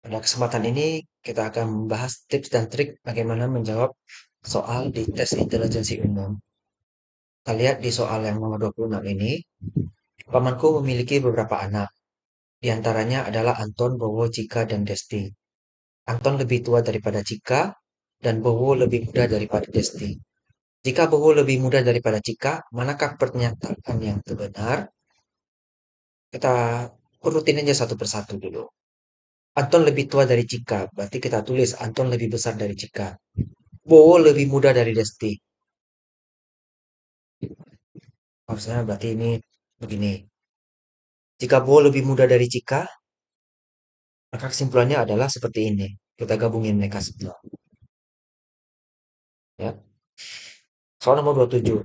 Pada kesempatan ini kita akan membahas tips dan trik bagaimana menjawab soal di tes intelijensi umum. Kita lihat di soal yang nomor 26 ini, pamanku memiliki beberapa anak. Di antaranya adalah Anton, Bowo, Cika, dan Desti. Anton lebih tua daripada Cika, dan Bowo lebih muda daripada Desti. Jika Bowo lebih muda daripada Cika, manakah pernyataan yang terbenar? Kita urutin aja satu persatu dulu. Anton lebih tua dari Cika, berarti kita tulis Anton lebih besar dari Cika. Bowo lebih muda dari Desti. Maksudnya berarti ini begini. Jika Bowo lebih muda dari Cika, maka kesimpulannya adalah seperti ini. Kita gabungin mereka semua. Ya. Soal nomor 27.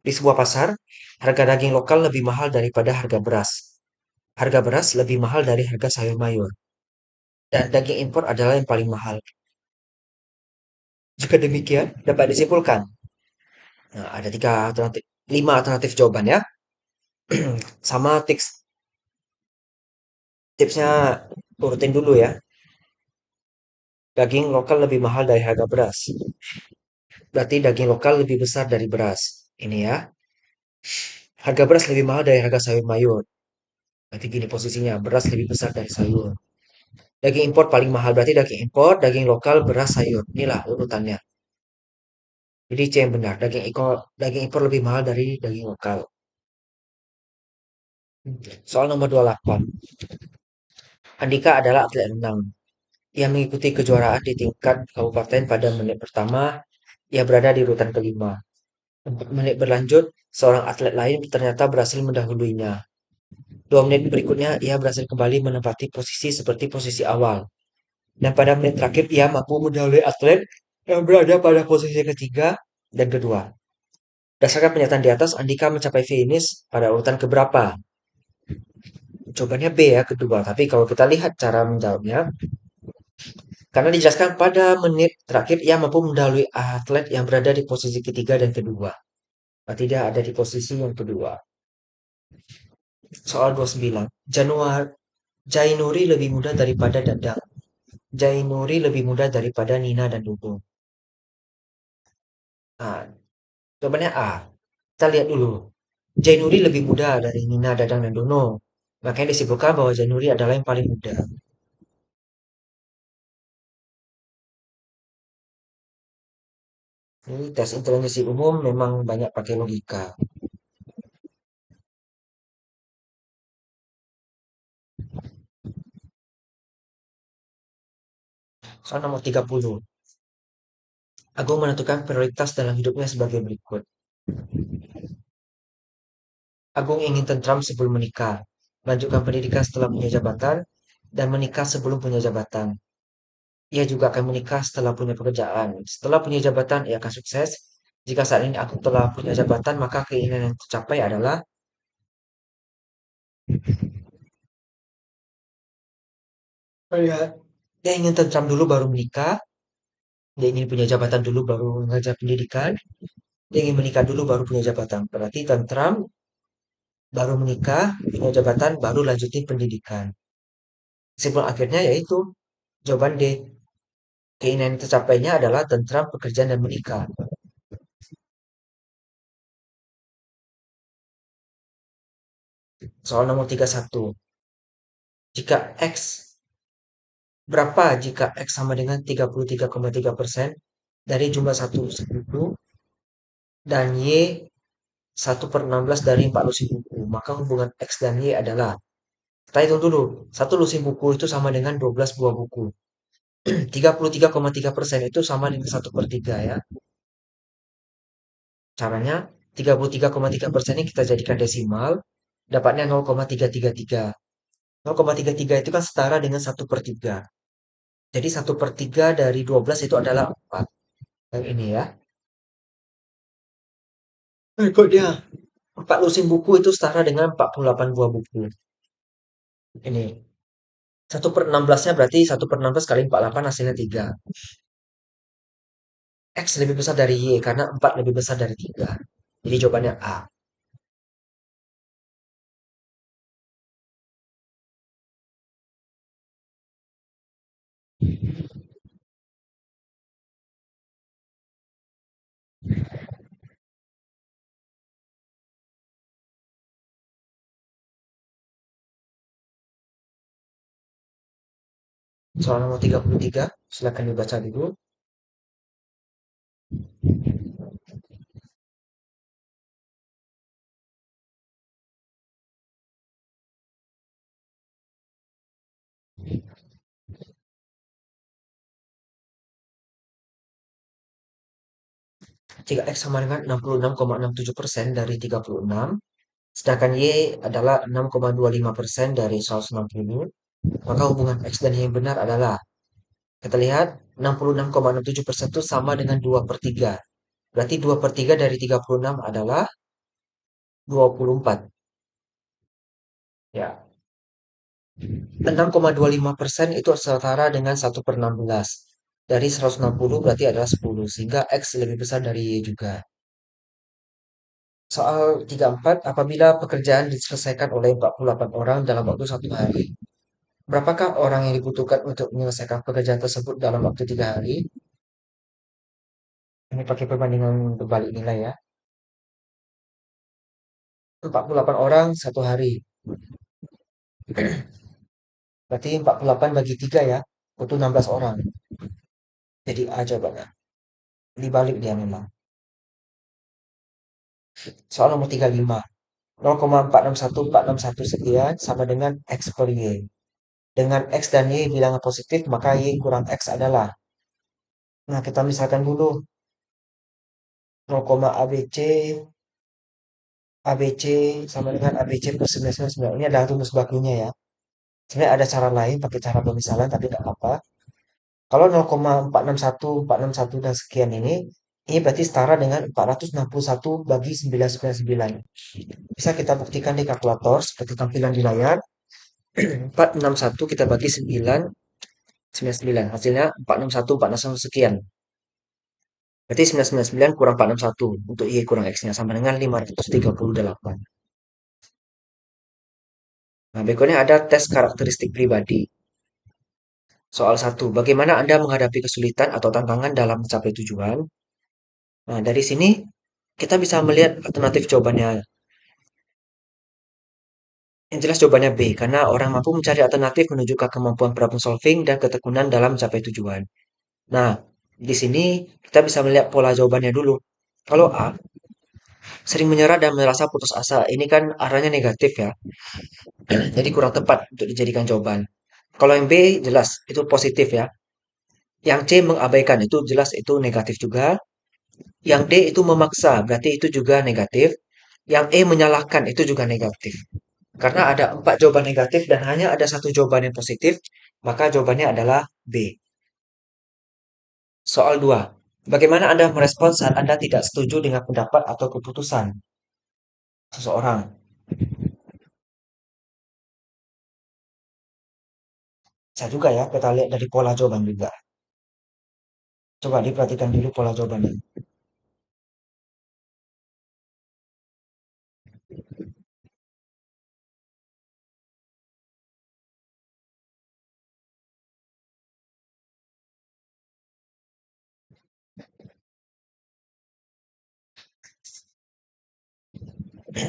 Di sebuah pasar, harga daging lokal lebih mahal daripada harga beras. Harga beras lebih mahal dari harga sayur mayur. Dan daging impor adalah yang paling mahal. Jika demikian, dapat disimpulkan. Nah, ada lima alternatif jawaban ya. Sama tipsnya urutin dulu ya. Daging lokal lebih mahal dari harga beras. Berarti daging lokal lebih besar dari beras. Ini ya. Harga beras lebih mahal dari harga sayur mayur. Berarti gini posisinya, beras lebih besar dari sayur. Daging impor paling mahal, berarti daging impor, daging lokal, beras, sayur. Inilah urutannya. Jadi C yang benar, daging impor lebih mahal dari daging lokal. Soal nomor 28. Andika adalah atlet renang. Ia mengikuti kejuaraan di tingkat kabupaten pada menit pertama, ia berada di urutan kelima. 4 menit berlanjut, seorang atlet lain ternyata berhasil mendahuluinya. 2 menit berikutnya, ia berhasil kembali menempati posisi seperti posisi awal. Dan pada menit terakhir, ia mampu mendahului atlet yang berada pada posisi ketiga dan kedua. Berdasarkan pernyataan di atas, Andika mencapai finish pada urutan keberapa? Jawabannya B ya, kedua. Tapi kalau kita lihat cara menjawabnya, karena dijelaskan pada menit terakhir ia mampu mendahului atlet yang berada di posisi ketiga dan kedua. Berarti dia ada di posisi yang kedua. Soal 29. Jainuri lebih muda daripada Dadang. Jainuri lebih muda daripada Nina dan Dudung. Nah, jawabannya A. Kita lihat dulu. Jainuri lebih muda dari Nina, Dadang, dan Dono. Makanya disimpulkan bahwa Jainuri adalah yang paling muda. Ini tes intelijensi umum memang banyak pakai logika. Soal nomor 30. Agung menentukan prioritas dalam hidupnya sebagai berikut. Agung ingin tentram sebelum menikah, melanjutkan pendidikan setelah punya jabatan, dan menikah sebelum punya jabatan. Ia juga akan menikah setelah punya pekerjaan. Setelah punya jabatan, ia akan sukses. Jika saat ini aku telah punya jabatan, maka keinginan yang tercapai adalah dia ingin tentram dulu baru menikah, dia ingin punya jabatan dulu baru mengajar pendidikan, dia ingin menikah dulu baru punya jabatan. Berarti tentram, baru menikah, punya jabatan, baru lanjutin pendidikan. Kesimpulan akhirnya yaitu jawaban D. Keinginan yang tercapainya adalah tentram, pekerjaan, dan menikah. Soal nomor 31. Jika X Berapa jika X sama dengan 33,3% dari jumlah satu lusin buku dan Y 1/16 dari 4 lusin buku? Maka hubungan X dan Y adalah, kita hitung dulu, satu lusin buku itu sama dengan 12 buah buku. 33,3% itu sama dengan 1/3 ya. Caranya 33,3% ini kita jadikan desimal, dapatnya 0,333. 0,33 itu kan setara dengan 1/3. Jadi 1/3 dari 12 itu adalah 4. Yang ini ya. Kok dia 4 lusin buku itu setara dengan 48 buah buku. Ini 1/16-nya berarti 1/16 kali 48 hasilnya 3. X lebih besar dari Y karena 4 lebih besar dari 3. Jadi jawabannya A. Soal nomor 33, silakan dibaca dulu. Jika X sama dengan 66,67% dari 36, sedangkan Y adalah 6,25% dari 160, maka hubungan X dan Y yang benar adalah, kita lihat 66,67% itu sama dengan 2 per 3. Berarti 2 per 3 dari 36 adalah 24. Ya, 6,25% itu setara dengan 1 per 16. Dari 160 berarti adalah 10, sehingga X lebih besar dari Y juga. Soal 34, apabila pekerjaan diselesaikan oleh 48 orang dalam waktu 1 hari, berapakah orang yang dibutuhkan untuk menyelesaikan pekerjaan tersebut dalam waktu 3 hari? Ini pakai perbandingan berbalik nilai ya. 48 orang 1 hari. Berarti 48 bagi 3 ya. Butuh 16 orang. Jadi A jawabannya. Dibalik dia memang. Soal nomor 35. 0,461461 sekian sama dengan X per Y. Dengan X dan Y bilangan positif, maka Y kurang X adalah. Nah, kita misalkan dulu 0, ABC, ABC sama dengan ABC plus 999. Ini adalah rumus bakunya ya. Sebenarnya ada cara lain pakai cara pemisalan, tapi nggak apa-apa. Kalau 0,461461 dan sekian ini berarti setara dengan 461 bagi 999. Bisa kita buktikan di kalkulator seperti tampilan di layar. 461 kita bagi 999. Hasilnya 461, 461 sekian. Berarti 999 kurang 461 untuk Y kurang X-nya sama dengan 538. Nah, berikutnya ada tes karakteristik pribadi. Soal 1. Bagaimana Anda menghadapi kesulitan atau tantangan dalam mencapai tujuan? Nah, dari sini kita bisa melihat alternatif jawabannya. Yang jelas jawabannya B, karena orang mampu mencari alternatif menunjukkan kemampuan problem solving dan ketekunan dalam mencapai tujuan. Nah, di sini kita bisa melihat pola jawabannya dulu. Kalau A, sering menyerah dan merasa putus asa. Ini kan arahnya negatif ya. Jadi kurang tepat untuk dijadikan jawaban. Kalau yang B jelas itu positif ya. Yang C mengabaikan itu jelas itu negatif juga. Yang D itu memaksa, berarti itu juga negatif. Yang E menyalahkan itu juga negatif. Karena ada 4 jawaban negatif dan hanya ada 1 jawaban yang positif, maka jawabannya adalah B. Soal 2. Bagaimana Anda merespons saat Anda tidak setuju dengan pendapat atau keputusan seseorang? Bisa juga ya, kita lihat dari pola jawaban juga. Coba diperhatikan dulu pola jawabannya.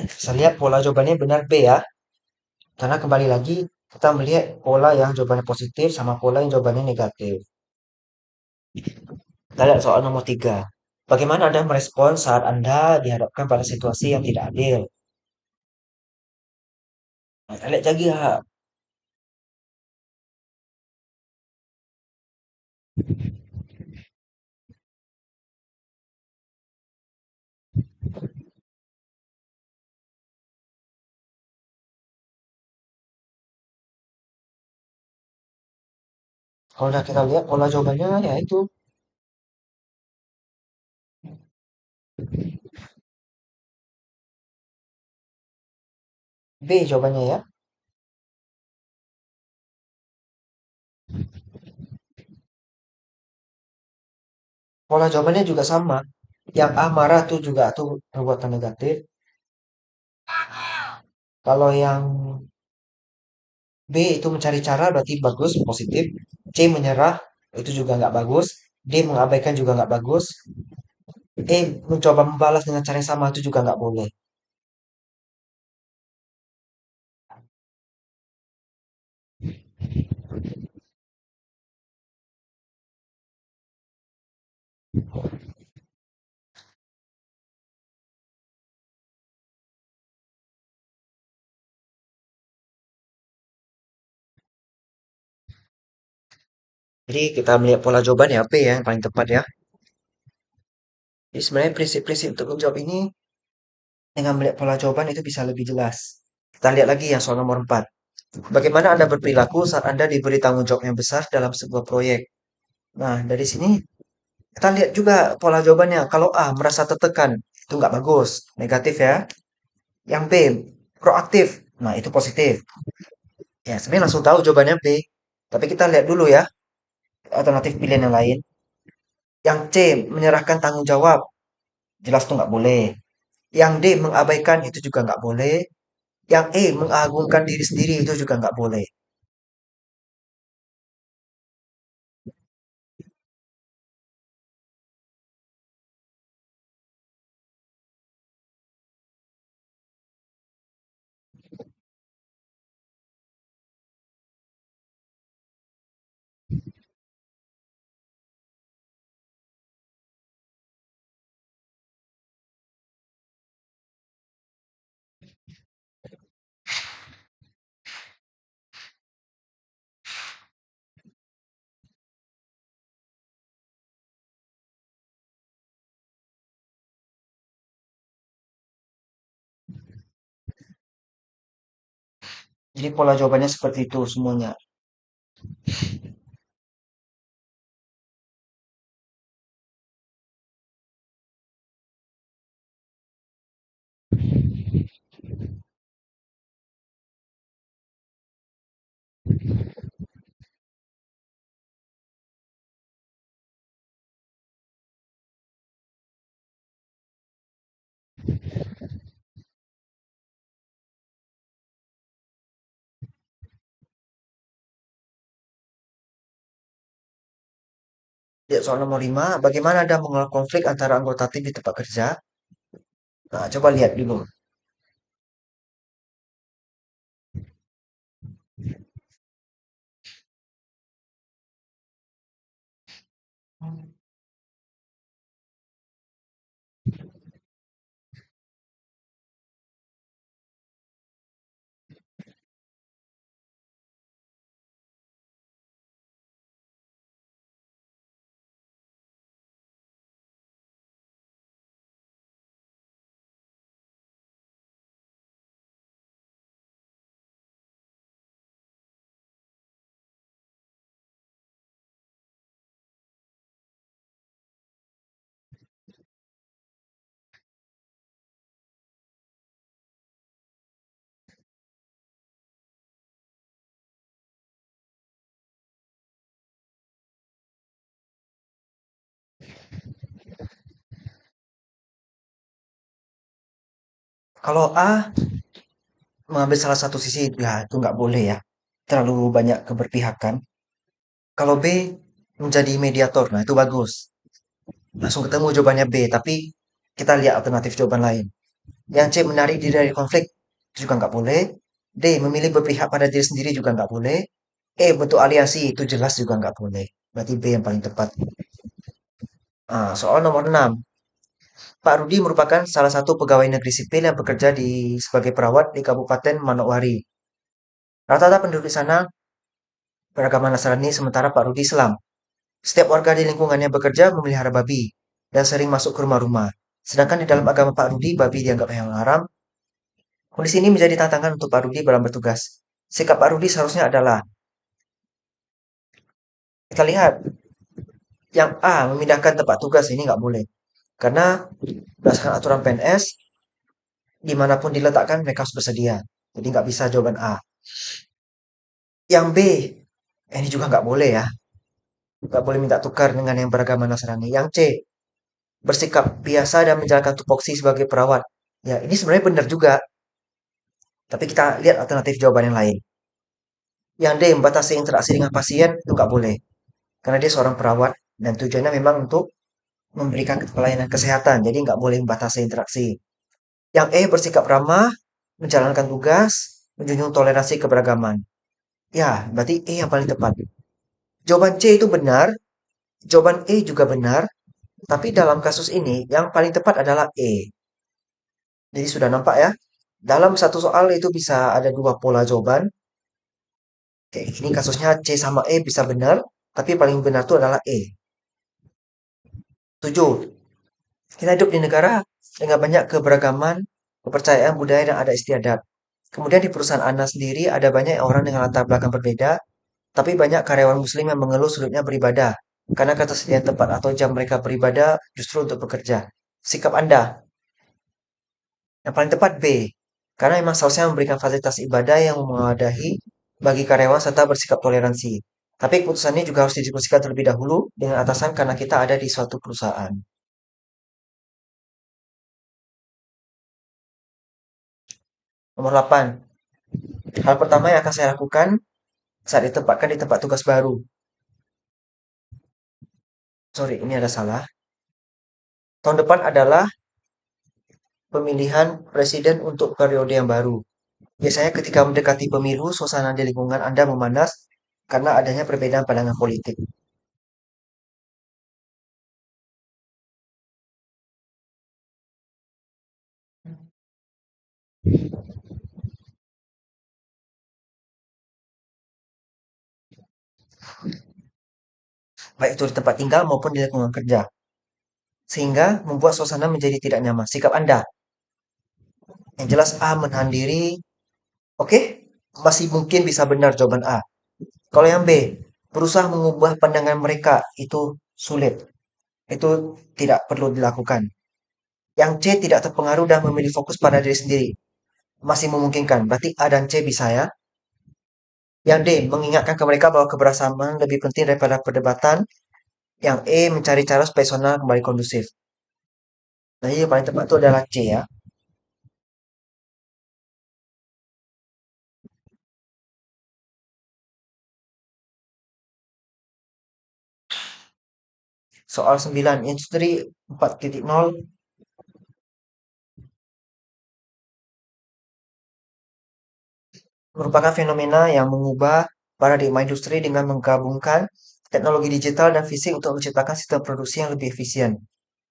Saya lihat pola jawabannya benar B ya. Karena kembali lagi kita melihat pola yang jawabannya positif sama pola yang jawabannya negatif. Kita lihat soal nomor 3. Bagaimana Anda merespon saat Anda dihadapkan pada situasi yang tidak adil? Nah, kita lihat lagi ya. Kalau udah kita lihat pola jawabannya ya itu B jawabannya ya. Pola jawabannya juga sama. Yang A marah tuh juga tuh perbuatan negatif. Kalau yang B itu mencari cara berarti bagus, positif. C menyerah itu juga nggak bagus. D, mengabaikan juga nggak bagus. E, mencoba membalas dengan cara yang sama itu juga nggak boleh. Jadi kita melihat pola jawaban ya, P ya, yang paling tepat ya. Jadi sebenarnya prinsip-prinsip untuk menjawab ini dengan melihat pola jawaban itu bisa lebih jelas. Kita lihat lagi yang soal nomor 4. Bagaimana Anda berperilaku saat Anda diberi tanggung jawab yang besar dalam sebuah proyek? Nah, dari sini kita lihat juga pola jawabannya. Kalau A, merasa tertekan, itu nggak bagus, negatif ya. Yang B, proaktif. Nah, itu positif. Ya, sebenarnya langsung tahu jawabannya B. Tapi kita lihat dulu ya, alternatif pilihan yang lain. Yang C, menyerahkan tanggung jawab. Jelas tuh nggak boleh. Yang D, mengabaikan, itu juga nggak boleh. Yang E, mengagungkan diri sendiri, itu juga nggak boleh. Jadi pola jawabannya seperti itu semuanya. Lihat soal nomor 5, bagaimana Anda mengelola konflik antara anggota tim di tempat kerja? Nah, coba lihat dulu. Kalau A mengambil salah satu sisi, ya itu nggak boleh ya. Terlalu banyak keberpihakan. Kalau B menjadi mediator, nah itu bagus. Langsung ketemu jawabannya B, tapi kita lihat alternatif jawaban lain. Yang C, menarik diri dari konflik, itu juga nggak boleh. D, memilih berpihak pada diri sendiri juga nggak boleh. E, bentuk aliansi, itu jelas juga nggak boleh. Berarti B yang paling tepat. Nah, soal nomor 6. Pak Rudi merupakan salah satu pegawai negeri sipil yang bekerja sebagai perawat di Kabupaten Manokwari. Rata-rata penduduk di sana beragama Nasrani, sementara Pak Rudi Islam. Setiap warga di lingkungannya bekerja memelihara babi dan sering masuk ke rumah-rumah. Sedangkan di dalam agama Pak Rudi, babi dianggap hewan haram. Kondisi ini menjadi tantangan untuk Pak Rudi dalam bertugas. Sikap Pak Rudi seharusnya adalah, kita lihat, yang A, memindahkan tempat tugas, ini nggak boleh. Karena berdasarkan aturan PNS, dimanapun diletakkan mereka harus bersedia. Jadi nggak bisa jawaban A. Yang B, ini juga nggak boleh ya. Nggak boleh minta tukar dengan yang beragama Nasrani. Yang C, bersikap biasa dan menjalankan tupoksi sebagai perawat. Ya, ini sebenarnya benar juga. Tapi kita lihat alternatif jawaban yang lain. Yang D, membatasi interaksi dengan pasien, itu nggak boleh. karena dia seorang perawat dan tujuannya memang untuk memberikan pelayanan kesehatan, jadi nggak boleh membatasi interaksi. Yang E bersikap ramah, menjalankan tugas, menjunjung toleransi keberagaman. Ya, berarti E yang paling tepat. Jawaban C itu benar, jawaban E juga benar, tapi dalam kasus ini yang paling tepat adalah E. Jadi sudah nampak ya, dalam satu soal itu bisa ada dua pola jawaban. Oke, ini kasusnya C sama E bisa benar, tapi paling benar itu adalah E. 7. Kita hidup di negara dengan banyak keberagaman, kepercayaan budaya dan adat istiadat. Kemudian di perusahaan Anda sendiri ada banyak orang dengan latar belakang berbeda, tapi banyak karyawan muslim yang mengeluh sulitnya beribadah karena ketersediaan tempat atau jam mereka beribadah justru untuk bekerja. Sikap Anda yang paling tepat B, karena memang seharusnya memberikan fasilitas ibadah yang mewadahi bagi karyawan serta bersikap toleransi. Tapi keputusannya juga harus didiskusikan terlebih dahulu dengan atasan karena kita ada di suatu perusahaan. Nomor 8. Hal pertama yang akan saya lakukan saat ditempatkan di tempat tugas baru. Sorry, ini ada salah. Tahun depan adalah pemilihan presiden untuk periode yang baru. Biasanya ketika mendekati pemilu, suasana di lingkungan Anda memanas karena adanya perbedaan pandangan politik. Baik itu di tempat tinggal maupun di lingkungan kerja. Sehingga membuat suasana menjadi tidak nyaman. Sikap Anda. Yang jelas A menahan diri. Oke, masih mungkin bisa benar jawaban A. Kalau yang B, berusaha mengubah pandangan mereka itu sulit. Itu tidak perlu dilakukan. Yang C tidak terpengaruh dan memilih fokus pada diri sendiri. Masih memungkinkan. Berarti A dan C bisa ya. Yang D, mengingatkan ke mereka bahwa kebersamaan lebih penting daripada perdebatan. Yang E, mencari cara supaya suasana kembali kondusif. Nah, yang paling tepat itu adalah C ya. Soal 9, industri 4.0 merupakan fenomena yang mengubah paradigma industri dengan menggabungkan teknologi digital dan fisik untuk menciptakan sistem produksi yang lebih efisien,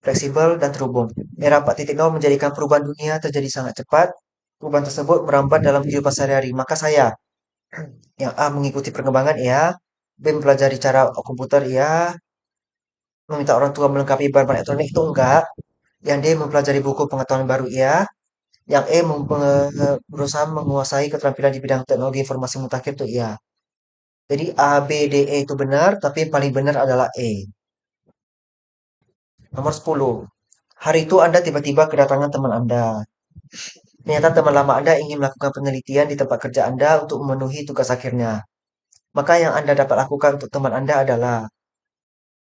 fleksibel, dan terhubung. Era 4.0 menjadikan perubahan dunia terjadi sangat cepat. Perubahan tersebut merambat dalam kehidupan sehari-hari. Maka saya, yang A, mengikuti perkembangan ya, B, mempelajari cara komputer ya, meminta orang tua melengkapi barang elektronik itu enggak. Yang D, mempelajari buku pengetahuan baru ya. Yang E, berusaha menguasai keterampilan di bidang teknologi informasi mutakhir itu iya. Jadi A, B, D, E itu benar, tapi yang paling benar adalah E. Nomor 10. Hari itu Anda tiba-tiba kedatangan teman Anda. Ternyata teman lama Anda ingin melakukan penelitian di tempat kerja Anda untuk memenuhi tugas akhirnya. Maka yang Anda dapat lakukan untuk teman Anda adalah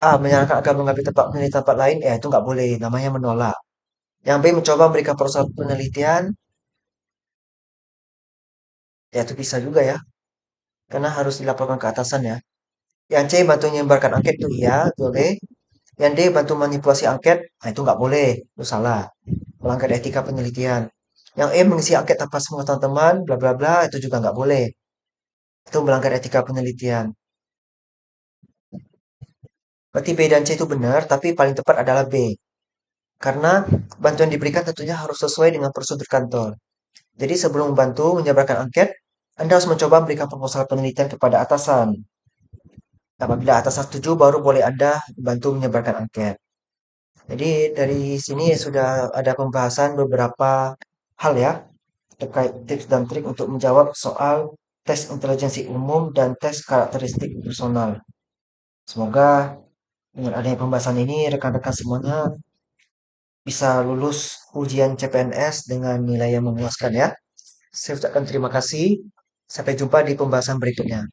A. Menyarankan agar mengambil tempat penelitian tempat lain. Ya, itu nggak boleh. Namanya menolak. Yang B. Mencoba memberikan proposal penelitian. Ya, itu bisa juga ya. Karena harus dilaporkan ke atasan ya. Yang C. Bantu menyebarkan angket itu iya, boleh. Yang D. Bantu manipulasi angket. Nah, itu nggak boleh. Itu salah. Melanggar etika penelitian. Yang E. Mengisi angket tanpa sepengetahuan teman. Bla bla bla. Itu juga nggak boleh. Itu melanggar etika penelitian. Berarti B dan C itu benar, tapi paling tepat adalah B. Karena bantuan diberikan tentunya harus sesuai dengan prosedur kantor. Jadi sebelum membantu menyebarkan angket, Anda harus mencoba memberikan proposal penelitian kepada atasan. Apabila atasan setuju, baru boleh Anda bantu menyebarkan angket. Jadi dari sini sudah ada pembahasan beberapa hal ya, terkait tips dan trik untuk menjawab soal tes intelijensi umum dan tes karakteristik personal. Semoga dengan adanya pembahasan ini, rekan-rekan semuanya bisa lulus ujian CPNS dengan nilai yang memuaskan ya. Saya ucapkan terima kasih. Sampai jumpa di pembahasan berikutnya.